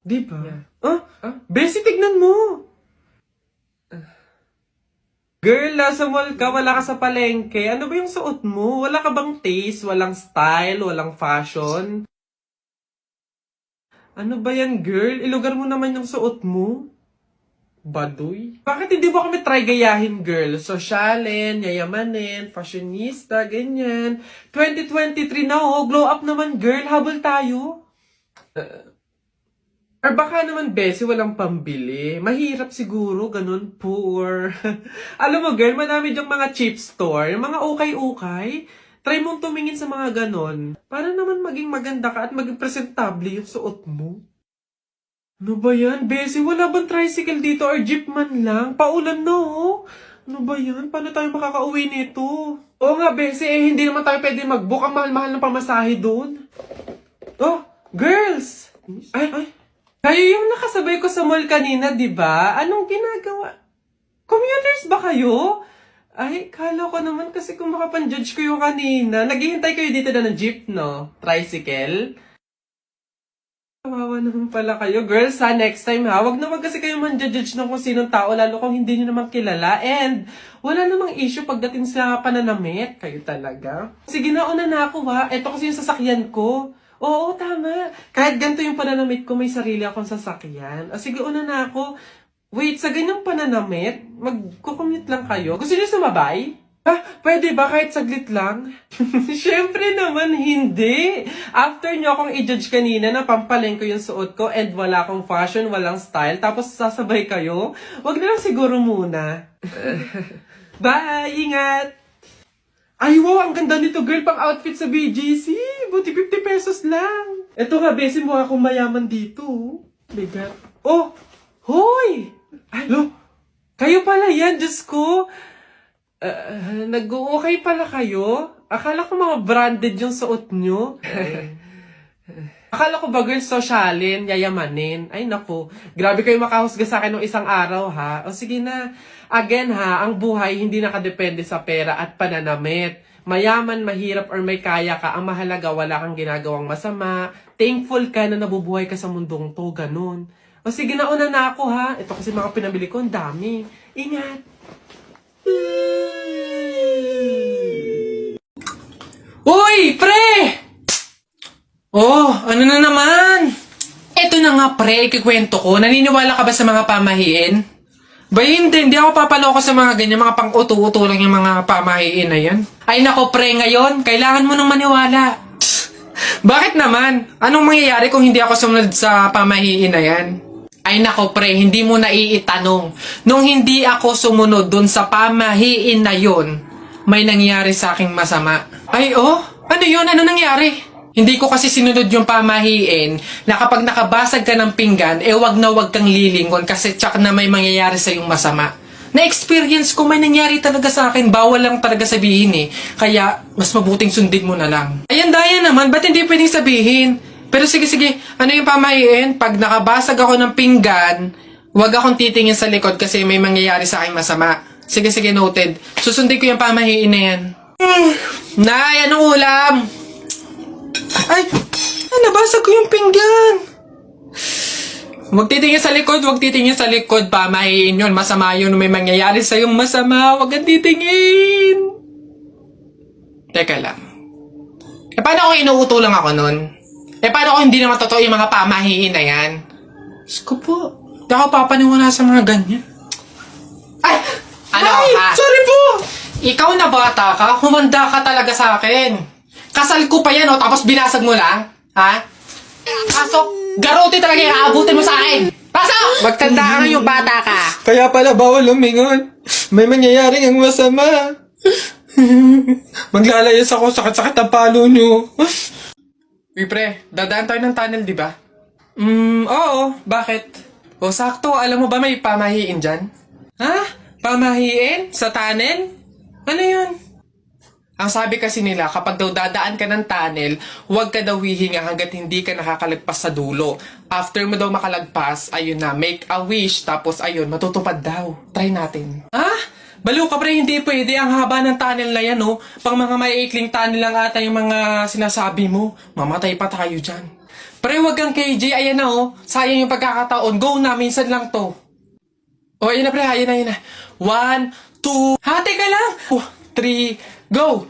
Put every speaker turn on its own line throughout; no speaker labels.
Di ba?
Yeah.
Bessie, tignan mo! Girl, nasa mall ka, wala ka sa palengke. Ano ba yung suot mo? Wala ka bang taste? Walang style? Walang fashion? Ano ba yan, girl? Ilugar mo naman yung suot mo. Baduy? Bakit hindi mo kami try gayahin, girl? Sosyalin, yayamanin, fashionista, ganyan. 2023 na, oh. Glow up naman, girl. Habol tayo. Or baka naman, Bessie, walang pambili. Mahirap siguro, ganun, poor. Alam mo, girl, madami dyang mga cheap store, yung mga ukay-ukay. Try mong tumingin sa mga ganon. Para naman maging maganda ka at maging presentable yung suot mo. Ano ba yan, Bessie? Wala bang tricycle dito or jeep man lang? Paulan na, oh. Ano ba yan? Paano tayo makakauwi nito? Oo nga, Bessie, hindi naman tayo pwede mag-book. Ang mahal-mahal ng pamasahe doon. Oh, girls! Ay. Kayo yung nakasabay ko sa mall kanina, di ba? Anong ginagawa? Commuters ba kayo? Ay, kala ko naman kasi kung makapan-judge ko yung kanina. Naghihintay kayo dito na ng jeep, no? Tricycle? Kawawa naman pala kayo. Girls, ha? Next time, ha? Wag na wag kasi kayo man-judge ng kung sinong tao, lalo kung hindi nyo naman kilala. And, wala namang issue pagdating sa pananamit. Kayo talaga. Sige na, una na ako, ha? Ito kasi yung sasakyan ko. Oo, tama. Kahit ganito yung pananamit ko, may sarili akong sasakyan. O sige, una na ako. Wait, sa ganyang pananamit, mag-commute lang kayo. Gusto niyo sumabay? Pwede ba kahit saglit lang? Siyempre naman, hindi. After niyo akong i-judge kanina na pampaleng ko yung suot ko and wala akong fashion, walang style, tapos sasabay kayo, wag na lang siguro muna. Bye! Ingat! Ay, wow! Ang ganda nito, girl! Pang outfit sa BGC! Buti 50 pesos lang! Eto nga, Bessie, mukha akong mayaman dito. Bigat. Oh! Hoy! Ay, lo! Kayo pala yan, Diyos ko! Nag-okay pala kayo? Akala ko mga branded yung suot nyo. Akala ko ba, girl, sosyalin, yayamanin. Ay, naku. Grabe kayo makahusga sa akin ng isang araw, ha? O sige na. Again, ha, ang buhay hindi nakadepende sa pera at pananamit. Mayaman, mahirap, or may kaya ka, ang mahalaga wala kang ginagawang masama. Thankful ka na nabubuhay ka sa mundong to, ganun. O sige na, una na ako, ha? Ito kasi mga pinabili ko, ang dami. Ingat! Uy, pre! Oh, ano na naman? Ito na nga, pre, ikikwento ko. Naniniwala ka ba sa mga pamahiin? Ba hindi ako papaloko sa mga ganyan, mga pang-uto-uto lang yung mga pamahiin na yan. Ay nako, pre, ngayon, kailangan mo nang maniwala. Bakit naman? Anong mangyayari kung hindi ako sumunod sa pamahiin na yan? Ay nako, pre, hindi mo na iitanong. Nung hindi ako sumunod dun sa pamahiin na yon, may nangyari sa aking masama. Ay, oh? Ano yun? Ano nangyari? Hindi ko kasi sinunod yung pamahiin na kapag nakabasag ka ng pinggan, wag na wag kang lilingon kasi tsak na may mangyayari sa yung masama. Na-experience ko, may nangyari talaga sa akin. Bawal lang talaga sabihin eh. Kaya, mas mabuting sundin mo na lang. Ayan, daya naman. Ba't hindi pwedeng sabihin? Pero sige, ano yung pamahiin? Pag nakabasag ako ng pinggan, wag akong titingin sa likod kasi may mangyayari sa aking masama. Sige, noted. Susundin ko yung pamahiin na yan. Nay, anong ulam? Ay, nabasag ko yung pinggan. Huwag titingin sa likod, pamahiin yun. Masama yun, may mangyayari sa yung masama. Huwag kang titingin. Teka lang. Paano kung inuuto lang ako nun? Paano kung hindi naman totoo yung mga pamahiin na yan? Diyos ko po, hindi ako papaniwala sa mga ganyan. Ay! Ano ka? Sorry po! Ikaw na bata ka, humanda ka talaga sa akin. Kasal ko pa yan, tapos binasag mo lang? Ha? Pasok! Garote talaga yung aabutin mo sa akin! Pasok! Magtanda ka yung bata ka! Kaya pala bawal lumingon. May mangyayaring ang masama. Maglalayas ako, sakit-sakit ang palo nyo. Uy pre, dadaan tayo ng tunnel, di ba? Oo. Bakit? O sakto, alam mo ba may pamahiin dyan? Ha? Pamahiin? Sa tunnel? Ano yun? Ang sabi kasi nila, kapag daw dadaan ka ng tunnel, huwag ka daw hihinga hanggat hindi ka nakakalagpas sa dulo. After mo daw makalagpas, ayun na, make a wish, tapos ayun, matutupad daw. Try natin. Baliw ka pre, hindi pwede. Ang haba ng tunnel na yan, Pang mga maiikling tunnel lang ata yung mga sinasabi mo. Mamatay pa tayo dyan. Pre, wag kang KJ. Ayan na, oh. Sayang yung pagkakataon. Go na, minsan lang to. Oh, ayan na, pre. Ayan na. 1, 2. Ha, teka lang. 3, go.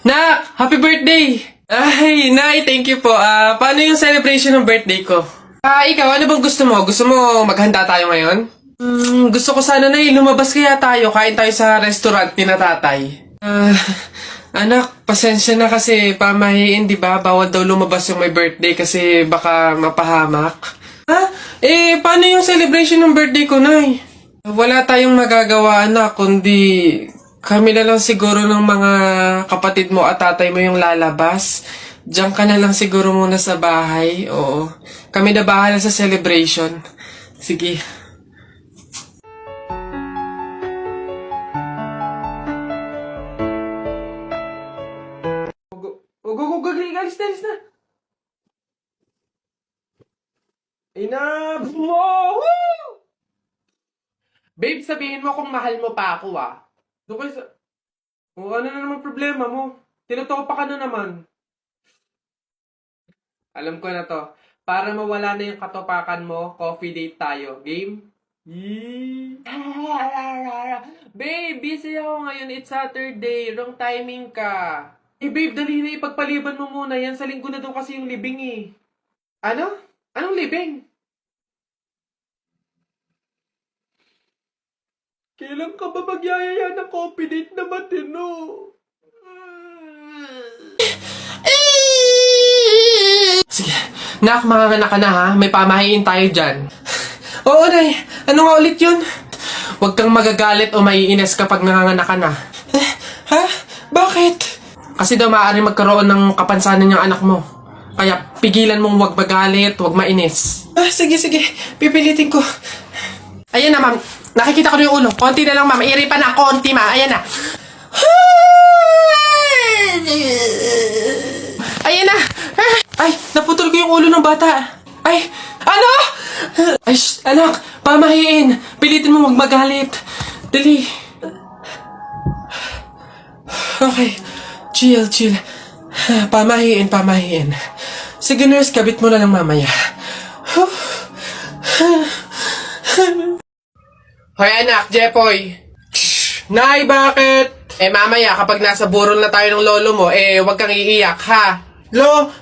Nak, happy birthday! Ay, Nay, thank you po. Paano yung celebration ng birthday ko? Ikaw, ano bang gusto mo? Gusto mo maghanda tayo ngayon? Gusto ko sana, Nay, lumabas kaya tayo. Kain tayo sa restaurant ni na tatay. Anak, pasensya na kasi pamahiin, di ba? Bawal daw lumabas yung may birthday kasi baka mapahamak. Paano yung celebration ng birthday ko, Nay? Wala tayong magagawa, anak, kundi kami na lang siguro ng mga kapatid mo at tatay mo yung lalabas. Diyan ka na lang siguro muna sa bahay. Oo. Kami na bahala sa celebration. Sige. Alis na. Enough! Woo! Babe, sabihin mo kung mahal mo pa ako, Doon kayo sa... ano na naman problema mo? Tinutopa ka na naman. Alam ko na to. Para mawala na yung katopakan mo, coffee date tayo. Game? Yee! Babe, busy ako ngayon. It's Saturday. Wrong timing ka. Babe, dali na ipagpaliban mo muna yan. Sa linggo na daw kasi yung libing Ano? Anong libing? Kailan ka ba magyayaya ng coffee date na matino? Sige, nak, manganganak ka na ha. May pamahiin tayo dyan. Oo, Nay. Ano nga ulit yun? Huwag kang magagalit o maiinis kapag nanganganak ka na. Ha? Bakit? Kasi daw maaari magkaroon ng kapansanan yung anak mo. Kaya pigilan mong huwag magalit, huwag mainis. Sige. Pipilitin ko. Ayan na, ma'am. Nakikita ko na yung ulo. Konti na lang, ma'am. Iripan na. Konti, ma. Ayan na. Ayan na. Ay, naputol ko yung ulo ng bata. Ay, ano? Ay, anak. Pamahiin. Pilitin mo huwag magalit. Dali. Okay. Chill. Pamahiin. Sige, nurse. Kabit mo na lang mamaya. Hoy anak, Jepoy. Nay, bakit? Mamaya kapag nasa burol na tayo ng lolo mo, wag kang iiyak, ha?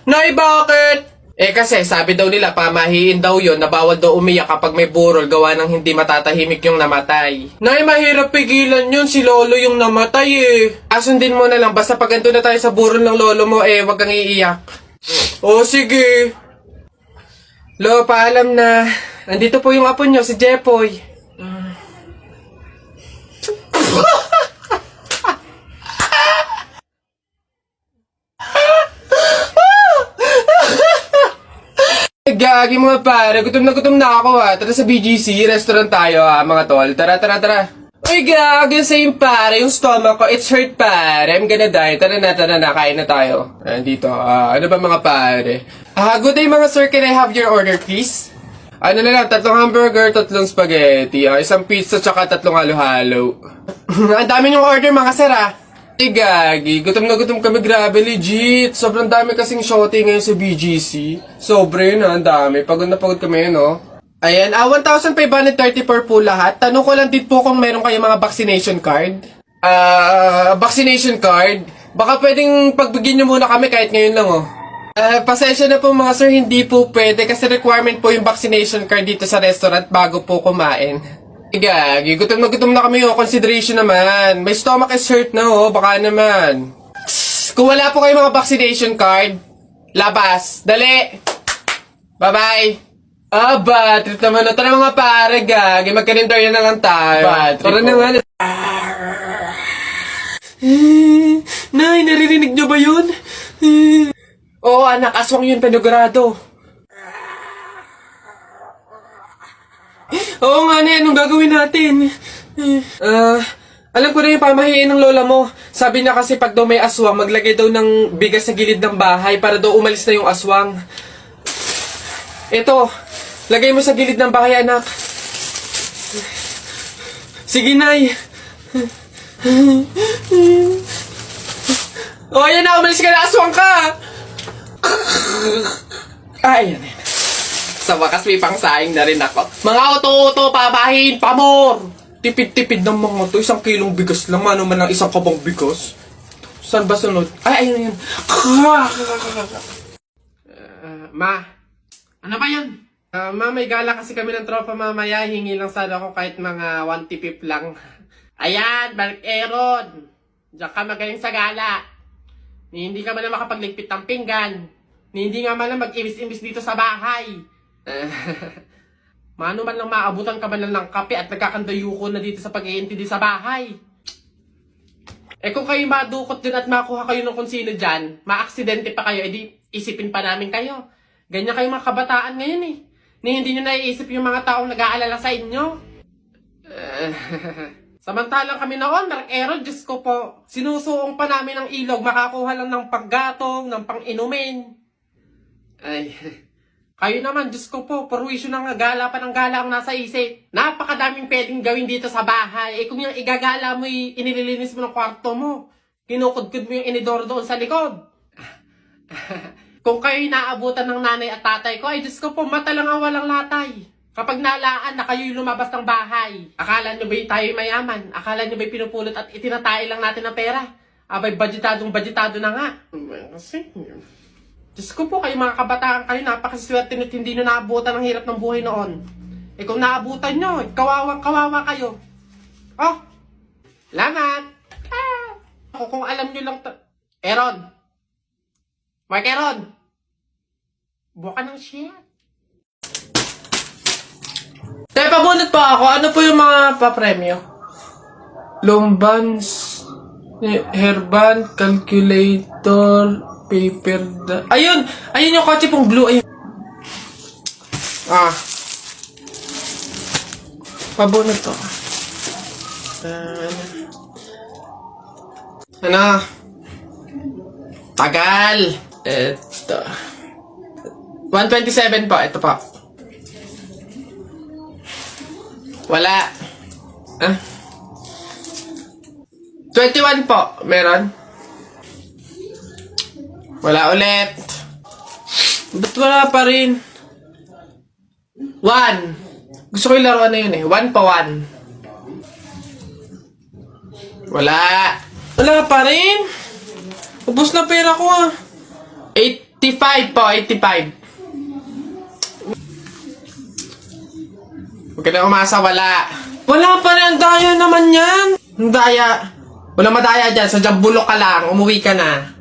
Nay, bakit? Kasi sabi daw nila, pamahiin daw yon na bawal daw umiyak kapag may burol gawa ng hindi matatahimik yung namatay. Nay, mahirap pigilan yun, si lolo yung namatay Asundin mo na lang, basta pag andun na tayo sa burol ng lolo mo, wag kang iiyak. Sige. Lo, paalam na. Andito po yung apo nyo, si Jepoy. Gagi mga pare, gutom na ako Tara sa BGC, restaurant tayo mga tol. Tara. Uy gagi, same pare, yung stomach ko, it's hurt pare. I'm gonna die. Tara na, kain na tayo. Dito, ano ba mga pare? Good day mga sir, can I have your order please? Ano na lang, 3 hamburger, 3 spaghetti, 1 pizza, tsaka 3 halo-halo. Ang dami yung order mga sir Gagi, gutom na gutom kami, grabe, legit. Sobrang dami kasing shorty ngayon sa BGC. Sobre na, ang dami. Pagod na pagod kami, no? Ayan, 1,534 po lahat. Tanong ko lang din po kung meron kayong mga vaccination card. Vaccination card? Baka pwedeng pagbigyan nyo muna kami kahit ngayon lang, pasensya na po mga sir, hindi po pwede kasi requirement po yung vaccination card dito sa restaurant bago po kumain. Gagi, gutom na kami consideration naman. My stomach is hurt na baka naman. Kung wala po kayong mga vaccination card, labas, dali. Bye-bye. Bad trip naman Tara mga pare, gagi, magkalendar na lang tayo. Tara na nga. Nay, naririnig nyo ba yun? Oo, anak, aswang yun, penogrado. Oo nga na, anong gagawin natin? Alam ko na yung pamahiin ng lola mo. Sabi niya kasi pag daw may aswang, maglagay daw ng bigas sa gilid ng bahay para daw umalis na yung aswang. Ito, lagay mo sa gilid ng bahay, anak. Sige, Nay. O, ayan na, umalis ka na, aswang ka! Ayan, ayan. Sa wakas may pangsaing na rin ako. Mga auto-auto, papahin, pamor! Tipid-tipid ng mga to. 1 kilong bigas lang. Ano man ang 1 kabang bigas? Saan ba sunod? Ay, ayun, ayun. Ma. Ano ba yan? Ma, may gala kasi kami ng tropa mamaya. Hingi lang sana ako kahit mga 1 tipip lang. Ayan, Mark Aaron. Diyan ka magaling sa gala. Hindi ka man na makapagligpit ng pinggan. Hindi nga man na mag-imbis-imbis dito sa bahay. Mano man lang maabutan ka man lang ng kape at nagkakandayuko na dito sa pag-iintindi sa bahay. Eh kung kayo madukot din at makuha kayo ng kung sino dyan, maaksidente pa kayo, edi isipin pa namin kayo. Ganyan kayo mga kabataan ngayon eh. Ni hindi nyo naiisip yung mga taong nag-aalala sa inyo. Samantalang kami noon, Mark Aaron, Diyos ko po, sinusuong pa namin ng ilog, makakuha lang ng panggatong, ng pang-inumin. Ay, kayo naman, Diyos ko po, purwisyo ng gala pa ng gala ang nasa isip. Napakadaming pwedeng gawin dito sa bahay. Eh kung yung igagala mo, inililinis mo ng kwarto mo, kinukudkud mo yung inidoro doon sa likod. Kung kayo'y naabutan ng nanay at tatay ko, ay Diyos ko po, mata lang ang walang latay. Kapag nalaan na kayo'y lumabas ng bahay, akala nyo ba'y tayo'y mayaman? Akala nyo ba'y pinupulot at itinatay lang natin ng pera? Abay, budgetado na nga. Kasi, Diyos ko po, kayo mga kabataan kayo, napakaswerte nyo't hindi nyo naabutan ang hirap ng buhay noon. Eh kung naabutan nyo, kawawa kayo. Oh, lamat. Ako kung alam nyo lang Aaron. Mark Aaron. Buka ng shit. Tay, pabunot pa ako. Ano po yung mga papremyo? Lombans, hairband, calculator, paper, ayun! Ayun yung kotse pong blue. Ayun. Pabunot to. Ano? Tagal! Ito. 127 po. Ito po. Wala. 21 po. Meron? Wala ulit. Ba't wala pa rin? 1. Gusto ko yung laruan na yun eh. 1 pa 1. Wala. Wala pa rin. Ubus na pera ko ah. 85 po. 85. Huwag ka na umasa, wala. Wala pa rin, ang daya naman yan. Ang daya. Wala madaya dyan, sa bulok ka lang, umuwi ka na.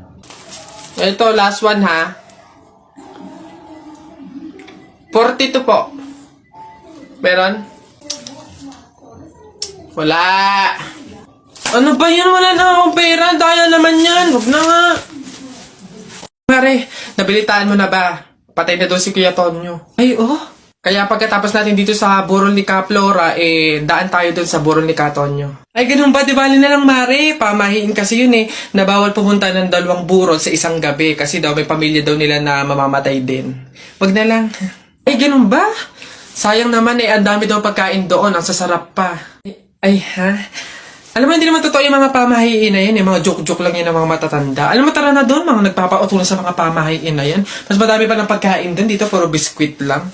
Ito, last one ha. 42 po. Meron? Wala. Ano ba yan? Wala na akong pera. Daya naman yan. Huwag na nga. Mare, nabilitaan mo na ba? Patay na doon si Kuya Tonyo. Ay, oh. Kaya pagkatapos natin dito sa burol ni Ka Flora, daan tayo doon sa burol ni Ka Tonyo. Ay, ganun ba? Di bali na lang, Mare. Pamahiin kasi yun eh, na bawal pumunta ng 2 burol sa isang gabi kasi daw may pamilya daw nila na mamamatay din. Wag na lang. Ay, ganun ba? Sayang naman ang dami daw pagkain doon. Ang sasarap pa. Ay, ha? Alam mo, hindi naman totoo yung mga pamahiin na yan. Yung mga joke-joke lang yan ng mga matatanda. Alam mo, tara na doon, mga nagpapautulan sa mga pamahiin na yan. Mas madami pa ng pagkain doon. Dito, puro biskwit lang.